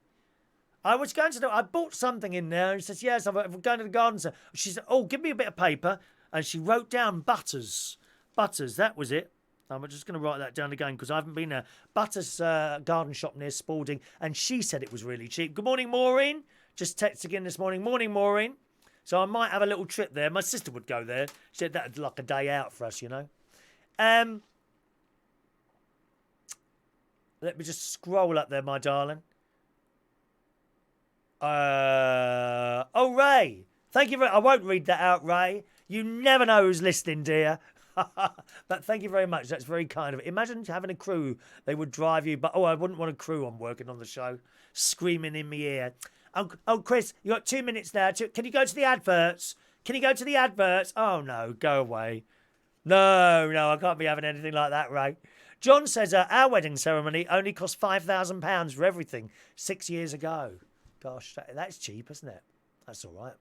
I was going to I bought something in there and she says, yes, I'm going to the garden centre. She said, oh, give me a bit of paper. And she wrote down Butters. Butters, that was it. I'm just going to write that down again because I haven't been there. Butter's garden shop near Spalding, and she said it was really cheap. Good morning, Maureen. Just texted again this morning. Morning, Maureen. So I might have a little trip there. My sister would go there. She said that'd like a day out for us, you know. Let me just scroll up there, my darling. Oh, Ray. Thank you I won't read that out, Ray. You never know who's listening, dear. But thank you very much. That's very kind of it. Imagine having a crew. They would drive you. But I wouldn't want a crew on working on the show screaming in my ear. Oh, Chris, you got 2 minutes now. Can you go to the adverts? Can you go to the adverts? Oh, no, go away. No, I can't be having anything like that, Ray. John says our wedding ceremony only cost £5,000 for everything 6 years ago. Gosh, that's cheap, isn't it? That's all right.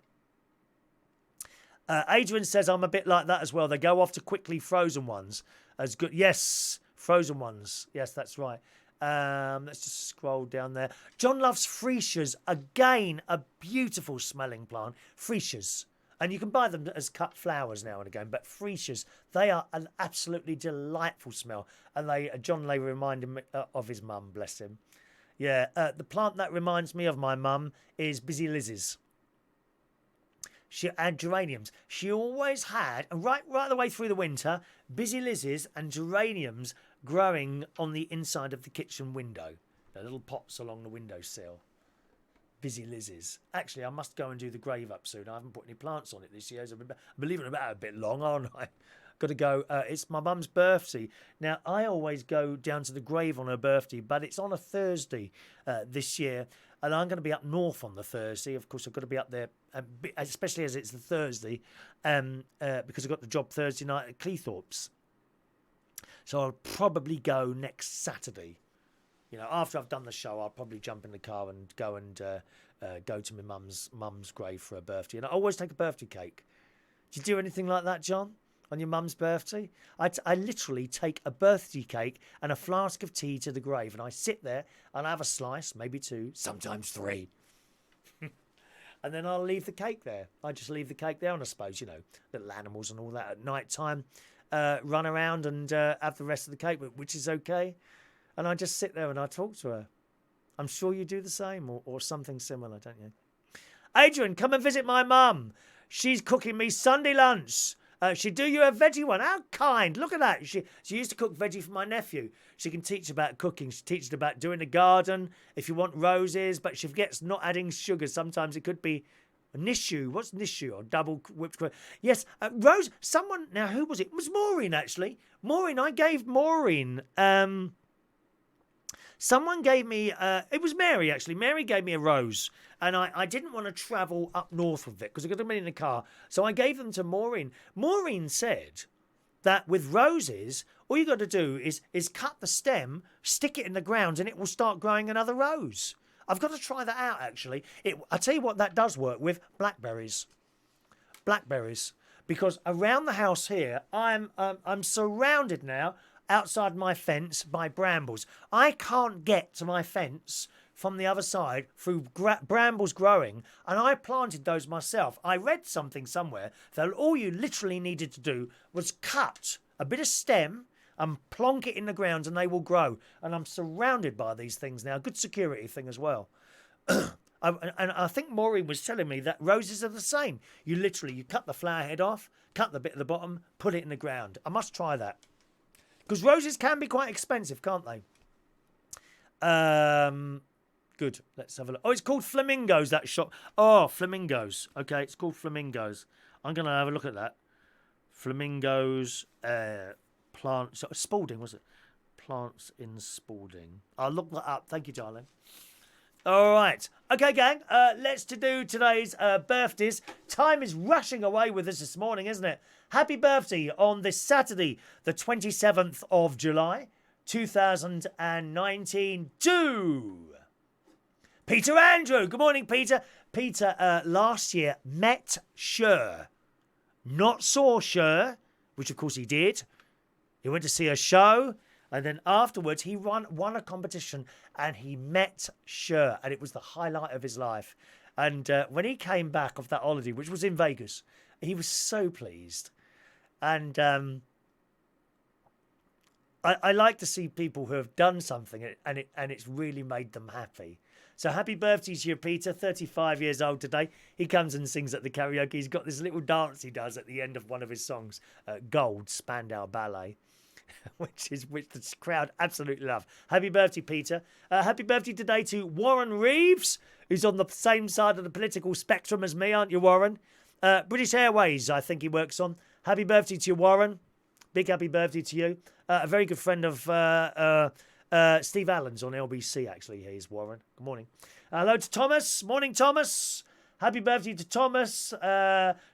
Adrian says I'm a bit like that as well. They go off to quickly frozen ones. As good. Yes, frozen ones. Yes, that's right. Let's just scroll down there. John loves freesias. Again, a beautiful smelling plant. Freesias. And you can buy them as cut flowers now and again. But freesias, they are an absolutely delightful smell. And John Lay reminded me of his mum, bless him. Yeah, the plant that reminds me of my mum is Busy Lizzie's. She had geraniums. She always had, right the way through the winter, Busy Lizzie's and geraniums growing on the inside of the kitchen window. The little pots along the windowsill. Busy Lizzie's. Actually, I must go and do the grave up soon. I haven't put any plants on it this year. So I'm believing about a bit long, aren't I? Got to go. It's my mum's birthday. Now, I always go down to the grave on her birthday, but it's on a Thursday this year. And I'm going to be up north on the Thursday. Of course, I've got to be up there, especially as it's the Thursday, because I've got the job Thursday night at Cleethorpes. So I'll probably go next Saturday. You know, after I've done the show, I'll probably jump in the car and go to my mum's grave for her birthday. And I always take a birthday cake. Do you do anything like that, John? On your mum's birthday? I literally take a birthday cake and a flask of tea to the grave, and I sit there and I have a slice, maybe 2, sometimes 3. And then I'll leave the cake there. I just leave the cake there, and I suppose, you know, little animals and all that at night time run around and have the rest of the cake, which is okay. And I just sit there and I talk to her. I'm sure you do the same or something similar, don't you? Adrian, come and visit my mum. She's cooking me Sunday lunch. She'd do you a veggie one. How kind. Look at that. She used to cook veggie for my nephew. She can teach about cooking. She teaches about doing the garden, if you want roses, but she forgets not adding sugar. Sometimes it could be a nishu. What's nishu? Or double whipped cream. Yes, Rose, someone, now who was it? It was Maureen, actually. Maureen, I gave Maureen, someone gave me, it was Mary, actually. Mary gave me a rose. And I didn't want to travel up north with it because I got them in the car. So I gave them to Maureen. Maureen said that with roses, all you got to do is cut the stem, stick it in the ground, and it will start growing another rose. I've got to try that out, actually. I tell you what, that does work with blackberries. Blackberries. Because around the house here, I'm surrounded now outside my fence by brambles. I can't get to my fence from the other side through brambles growing, and I planted those myself. I read something somewhere that all you literally needed to do was cut a bit of stem and plonk it in the ground and they will grow. And I'm surrounded by these things now. Good security thing as well. And I think Maureen was telling me that roses are the same. You cut the flower head off, cut the bit at the bottom, put it in the ground. I must try that. Because roses can be quite expensive, can't they? Good. Let's have a look. Oh, it's called Flamingos, that shop. Oh, Flamingos. Okay, it's called Flamingos. I'm going to have a look at that. Flamingos, plants. Spalding, was it? Plants in Spalding. I'll look that up. Thank you, darling. All right. Okay, gang. Let's do today's birthdays. Time is rushing away with us this morning, isn't it? Happy birthday on this Saturday, the 27th of July, 2019 to Peter Andrew. Good morning, Peter. Peter last year met Cher. Not saw Cher, which of course he did. He went to see a show. And then afterwards, he won a competition and he met Cher. And it was the highlight of his life. And when he came back off that holiday, which was in Vegas, he was so pleased. And I like to see people who have done something and it's really made them happy. So happy birthday to you, Peter, 35 years old today. He comes and sings at the karaoke. He's got this little dance he does at the end of one of his songs, Gold, Spandau Ballet. which the crowd absolutely love. Happy birthday, Peter. Happy birthday today to Warren Reeves, who's on the same side of the political spectrum as me, aren't you, Warren? British Airways, I think he works on. Happy birthday to you, Warren. Big happy birthday to you. A very good friend of Steve Allen's on LBC, actually. Here's Warren. Good morning. Hello to Thomas. Morning, Thomas. Happy birthday to Thomas.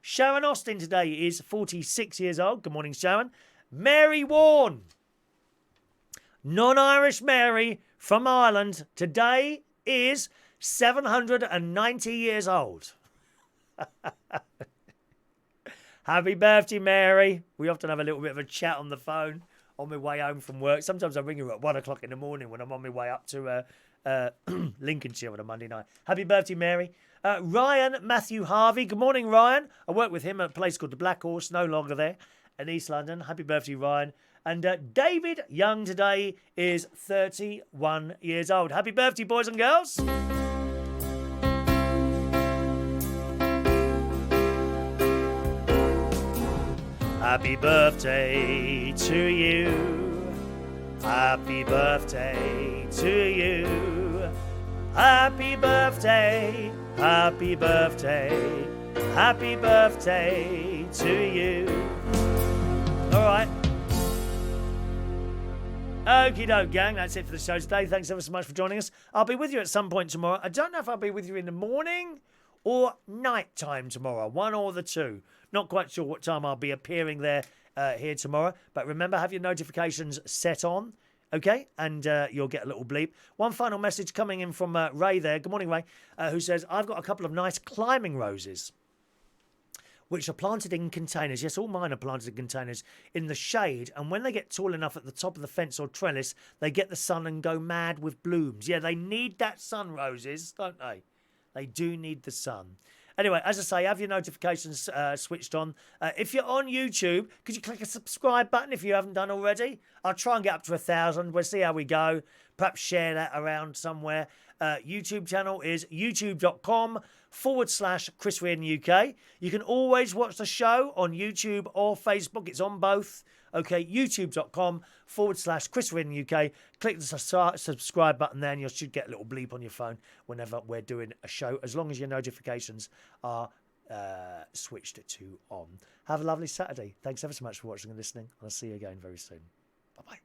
Sharon Austin today is 46 years old. Good morning, Sharon. Mary Warren, non-Irish Mary from Ireland, today is 790 years old. Happy birthday, Mary. We often have a little bit of a chat on the phone on my way home from work. Sometimes I ring her at 1 o'clock in the morning when I'm on my way up to Lincolnshire on a Monday night. Happy birthday, Mary. Ryan Matthew Harvey. Good morning, Ryan. I work with him at a place called the Black Horse, no longer there. In East London. Happy birthday, Ryan. And David Young today is 31 years old. Happy birthday, boys and girls. Happy birthday to you. Happy birthday to you. Happy birthday. Happy birthday. Happy birthday to you. All right. Okie doke, gang. That's it for the show today. Thanks ever so much for joining us. I'll be with you at some point tomorrow. I don't know if I'll be with you in the morning or night time tomorrow. One or the two. Not quite sure what time I'll be appearing there here tomorrow. But remember, have your notifications set on. Okay? And you'll get a little bleep. One final message coming in from Ray there. Good morning, Ray. Who says, I've got a couple of nice climbing roses, which are planted in containers. Yes, all mine are planted in containers in the shade. And when they get tall enough at the top of the fence or trellis, they get the sun and go mad with blooms. Yeah, they need that sun, roses, don't they? They do need the sun. Anyway, as I say, have your notifications switched on. If you're on YouTube, could you click a subscribe button if you haven't done already? I'll try and get up to 1,000. We'll see how we go. Perhaps share that around somewhere. YouTube channel is youtube.com/Chris Reardon UK. You can always watch the show on YouTube or Facebook. It's on both. Okay, youtube.com/Chris Reardon UK. Click the subscribe button there and you should get a little bleep on your phone whenever we're doing a show, as long as your notifications are switched to on. Have a lovely Saturday. Thanks ever so much for watching and listening. I'll see you again very soon. Bye-bye.